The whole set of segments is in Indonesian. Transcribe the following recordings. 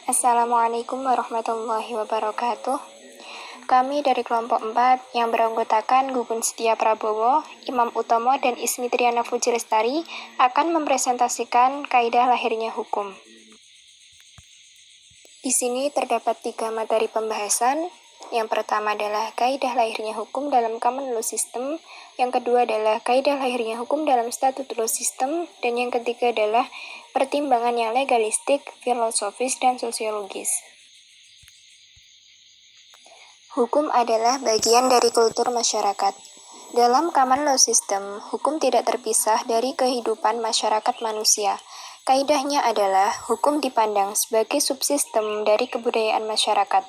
Assalamualaikum warahmatullahi wabarakatuh. Kami dari kelompok 4 yang beranggotakan Gugun Setia Prabowo, Imam Utomo, dan Ismi Triana Fuji Lestari akan mempresentasikan kaidah lahirnya hukum. Di sini terdapat 3 materi pembahasan. Yang pertama adalah kaidah lahirnya hukum dalam common law system, yang kedua adalah kaidah lahirnya hukum dalam statute law system, dan yang ketiga adalah pertimbangan yang legalistik, filosofis, dan sosiologis. Hukum adalah bagian dari kultur masyarakat. Dalam common law system, hukum tidak terpisah dari kehidupan masyarakat manusia. Kaidahnya adalah hukum dipandang sebagai subsistem dari kebudayaan masyarakat.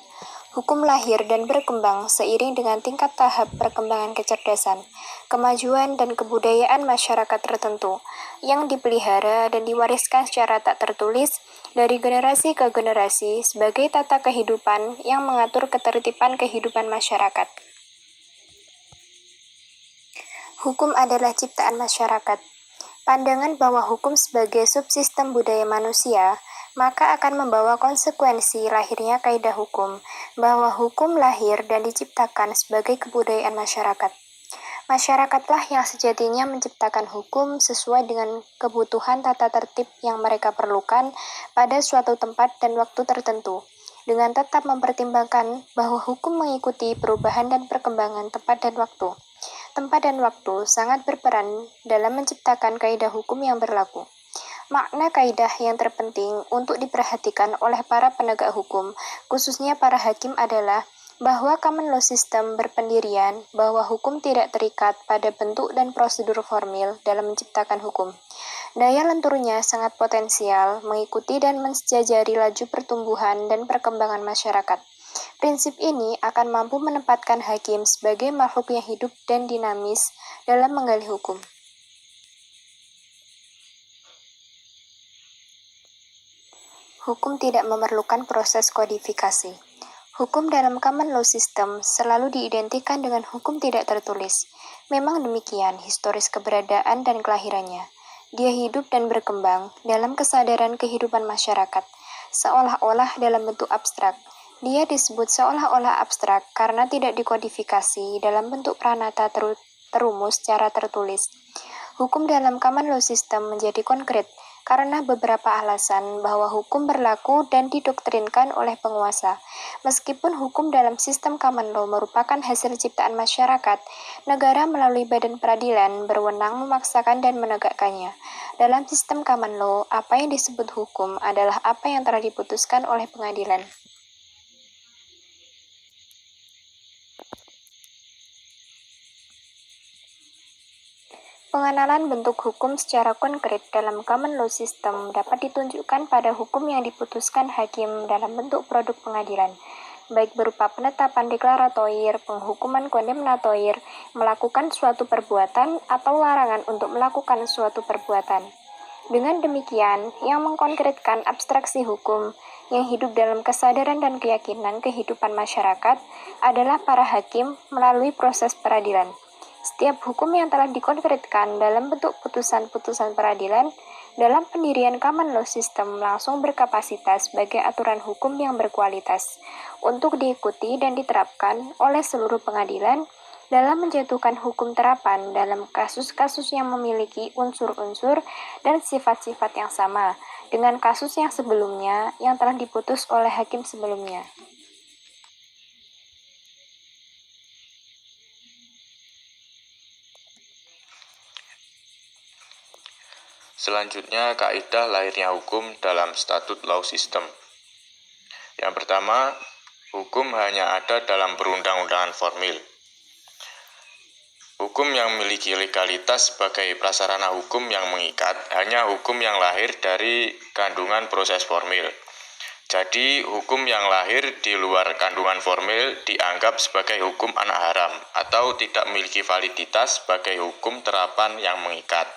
Hukum lahir dan berkembang seiring dengan tingkat tahap perkembangan kecerdasan, kemajuan, dan kebudayaan masyarakat tertentu yang dipelihara dan diwariskan secara tak tertulis dari generasi ke generasi sebagai tata kehidupan yang mengatur ketertiban kehidupan masyarakat. Hukum adalah ciptaan masyarakat. Pandangan bahwa hukum sebagai subsistem budaya manusia, maka akan membawa konsekuensi lahirnya kaidah hukum, bahwa hukum lahir dan diciptakan sebagai kebudayaan masyarakat. Masyarakatlah yang sejatinya menciptakan hukum sesuai dengan kebutuhan tata tertib yang mereka perlukan pada suatu tempat dan waktu tertentu, dengan tetap mempertimbangkan bahwa hukum mengikuti perubahan dan perkembangan tempat dan waktu. Tempat dan waktu sangat berperan dalam menciptakan kaidah hukum yang berlaku. Makna kaidah yang terpenting untuk diperhatikan oleh para penegak hukum, khususnya para hakim, adalah bahwa common law system berpendirian bahwa hukum tidak terikat pada bentuk dan prosedur formil dalam menciptakan hukum. Daya lenturnya sangat potensial mengikuti dan mensejajari laju pertumbuhan dan perkembangan masyarakat. Prinsip ini akan mampu menempatkan hakim sebagai makhluk yang hidup dan dinamis dalam menggali hukum. Hukum tidak memerlukan proses kodifikasi. Hukum dalam common law system selalu diidentikan dengan hukum tidak tertulis. Memang demikian historis keberadaan dan kelahirannya. Dia hidup dan berkembang dalam kesadaran kehidupan masyarakat, seolah-olah dalam bentuk abstrak. Dia disebut seolah-olah abstrak karena tidak dikodifikasi dalam bentuk pranata terumus secara tertulis. Hukum dalam common law system menjadi konkret karena beberapa alasan bahwa hukum berlaku dan didoktrinkan oleh penguasa. Meskipun hukum dalam sistem common law merupakan hasil ciptaan masyarakat, negara melalui badan peradilan berwenang memaksakan dan menegakkannya. Dalam sistem common law, apa yang disebut hukum adalah apa yang telah diputuskan oleh pengadilan. Pengenalan bentuk hukum secara konkret dalam common law system dapat ditunjukkan pada hukum yang diputuskan hakim dalam bentuk produk pengadilan, baik berupa penetapan deklaratoir, penghukuman kondemnatoir, melakukan suatu perbuatan, atau larangan untuk melakukan suatu perbuatan. Dengan demikian, yang mengkonkretkan abstraksi hukum yang hidup dalam kesadaran dan keyakinan kehidupan masyarakat adalah para hakim melalui proses peradilan. Setiap hukum yang telah dikonkretkan dalam bentuk putusan-putusan peradilan dalam pendirian common law system langsung berkapasitas sebagai aturan hukum yang berkualitas untuk diikuti dan diterapkan oleh seluruh pengadilan dalam menjatuhkan hukum terapan dalam kasus-kasus yang memiliki unsur-unsur dan sifat-sifat yang sama dengan kasus yang sebelumnya yang telah diputus oleh hakim sebelumnya. Selanjutnya, kaidah lahirnya hukum dalam statute law system. Yang pertama, hukum hanya ada dalam perundang-undangan formil. Hukum yang memiliki legalitas sebagai prasarana hukum yang mengikat hanya hukum yang lahir dari kandungan proses formil. Jadi, hukum yang lahir di luar kandungan formil dianggap sebagai hukum anak haram atau tidak memiliki validitas sebagai hukum terapan yang mengikat.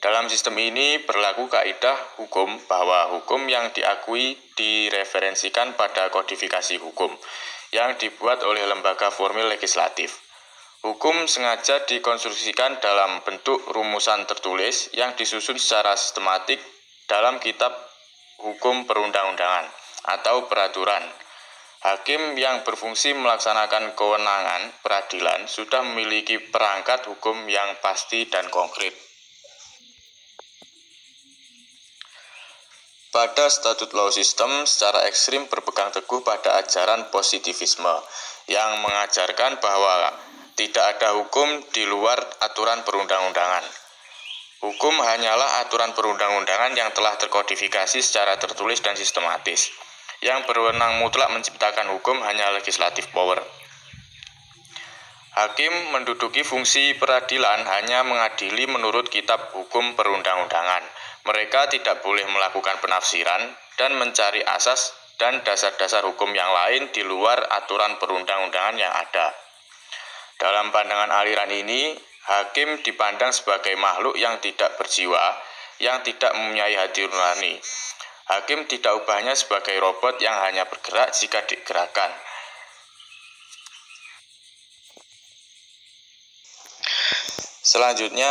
Dalam sistem ini berlaku kaidah hukum bahwa hukum yang diakui direferensikan pada kodifikasi hukum yang dibuat oleh lembaga formil legislatif. Hukum sengaja dikonstruksikan dalam bentuk rumusan tertulis yang disusun secara sistematik dalam kitab hukum perundang-undangan atau peraturan. Hakim yang berfungsi melaksanakan kewenangan peradilan sudah memiliki perangkat hukum yang pasti dan konkret. Pada statut law system secara ekstrim berpegang teguh pada ajaran positivisme yang mengajarkan bahwa tidak ada hukum di luar aturan perundang-undangan. Hukum hanyalah aturan perundang-undangan yang telah terkodifikasi secara tertulis dan sistematis. Yang berwenang mutlak menciptakan hukum hanya legislative power. Hakim menduduki fungsi peradilan hanya mengadili menurut kitab hukum perundang-undangan. Mereka tidak boleh melakukan penafsiran dan mencari asas dan dasar-dasar hukum yang lain di luar aturan perundang-undangan yang ada. Dalam pandangan aliran ini, hakim dipandang sebagai makhluk yang tidak berjiwa, yang tidak mempunyai hati nurani. Hakim tidak ubahnya sebagai robot yang hanya bergerak jika digerakkan. Selanjutnya,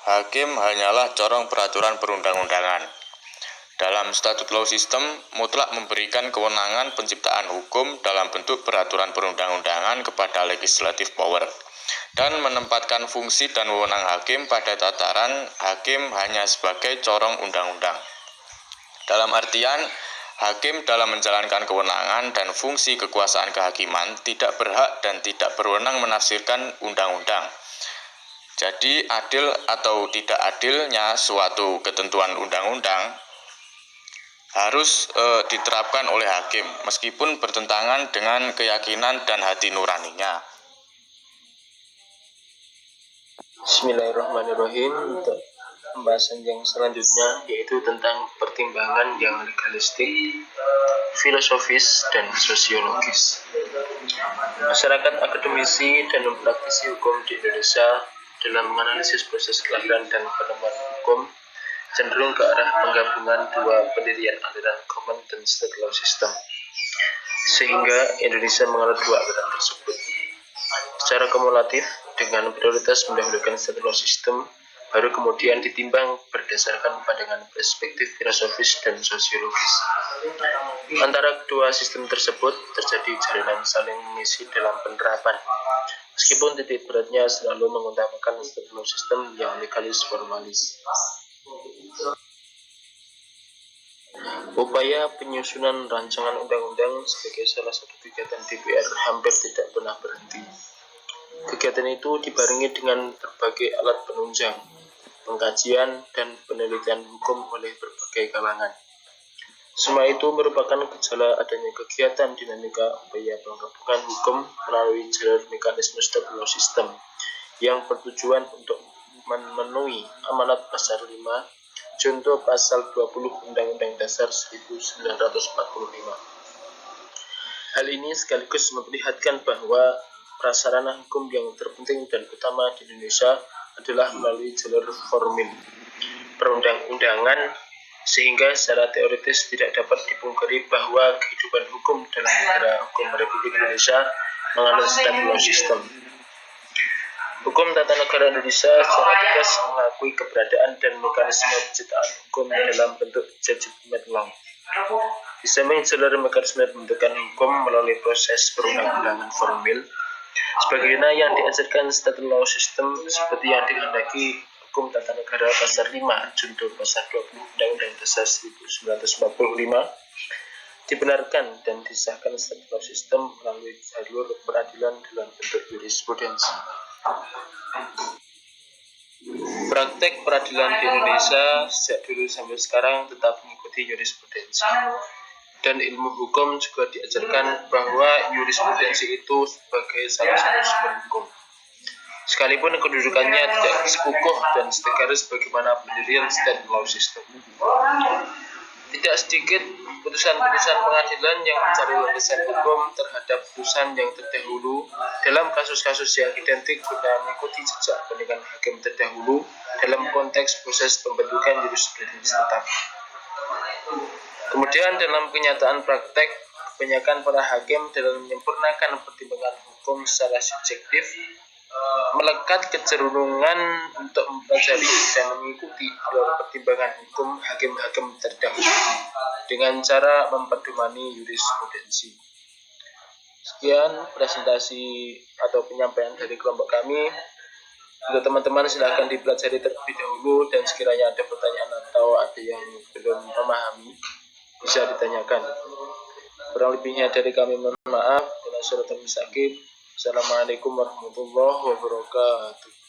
hakim hanyalah corong peraturan perundang-undangan. Dalam statut law system, mutlak memberikan kewenangan penciptaan hukum dalam bentuk peraturan perundang-undangan kepada legislative power dan menempatkan fungsi dan wewenang hakim pada tataran hakim hanya sebagai corong undang-undang. Dalam artian, hakim dalam menjalankan kewenangan dan fungsi kekuasaan kehakiman tidak berhak dan tidak berwenang menafsirkan undang-undang. Jadi, adil atau tidak adilnya suatu ketentuan undang-undang harus diterapkan oleh hakim, meskipun bertentangan dengan keyakinan dan hati nuraninya. Bismillahirrahmanirrahim. Untuk pembahasan yang selanjutnya yaitu tentang pertimbangan yang legalistik, filosofis, dan sosiologis. Masyarakat akademisi dan praktisi hukum di Indonesia dalam menganalisis proses kelahiran dan penemuan hukum cenderung ke arah penggabungan dua pendirian aliran common dan state law system, sehingga Indonesia menganut dua aliran tersebut. Secara kumulatif, dengan prioritas mendahulukan state law system, baru kemudian ditimbang berdasarkan pandangan perspektif filosofis dan sosiologis. Antara kedua sistem tersebut terjadi jalinan saling mengisi dalam penerapan, meskipun titik beratnya selalu mengutamakan state law system yang legalis formalis. Upaya penyusunan rancangan undang-undang sebagai salah satu kegiatan DPR hampir tidak pernah berhenti. Kegiatan itu dibarengi dengan berbagai alat penunjang, pengkajian, dan penelitian hukum oleh berbagai kalangan. Semua itu merupakan gejala adanya kegiatan dinamika upaya penggabungan hukum melalui jalur mekanisme state law system yang bertujuan untuk memenuhi amanat pasal 5 contoh pasal 20 Undang-Undang Dasar 1945. Hal ini sekaligus memperlihatkan bahwa prasarana hukum yang terpenting dan utama di Indonesia adalah melalui jalur formil perundang-undangan, sehingga secara teoritis tidak dapat dipungkiri bahwa kehidupan hukum dalam negara hukum Republik Indonesia menganut state law system. Hukum tata negara Indonesia secara tegas mengakui keberadaan dan mekanisme penciptaan hukum dalam bentuk judgment law. Di samping jalur mekanisme pembentukan hukum melalui proses perundang-undangan formil, sebagaimana yang diajarkan state law system seperti yang dikehendaki hukum tata negara pasal 5 junto pasal 20 Undang-Undang Dasar 1945, dibenarkan dan disahkan state law system melalui jalur peradilan dalam bentuk jurisprudensi. Praktek peradilan di Indonesia sejak dulu sampai sekarang tetap mengikuti jurisprudensi. Dan ilmu hukum juga diajarkan bahwa jurisprudensi itu sebagai salah satu sumber hukum. Sekalipun kedudukannya tidak sekukuh dan setegaris bagaimana pendirian state law system. Tidak sedikit putusan-putusan pengadilan yang mencari landasan hukum terhadap putusan yang terdahulu dalam kasus-kasus yang identik guna mengikuti jejak pendidikan hakim terdahulu dalam konteks proses pembentukan jurisprudensi tetap. Kemudian dalam kenyataan praktek, kebanyakan para hakim dalam menyempurnakan pertimbangan hukum secara subjektif melekat kecenderungan untuk mempelajari dan mengikuti alur pertimbangan hukum hakim-hakim terdahulu dengan cara memperdomani jurisprudensi. Sekian presentasi atau penyampaian dari kelompok kami. Untuk teman-teman silahkan dipelajari terlebih dahulu dan sekiranya ada pertanyaan atau ada yang belum memahami bisa ditanyakan. Kurang lebihnya dari kami mohon maaf. Assalamualaikum warahmatullahi wabarakatuh.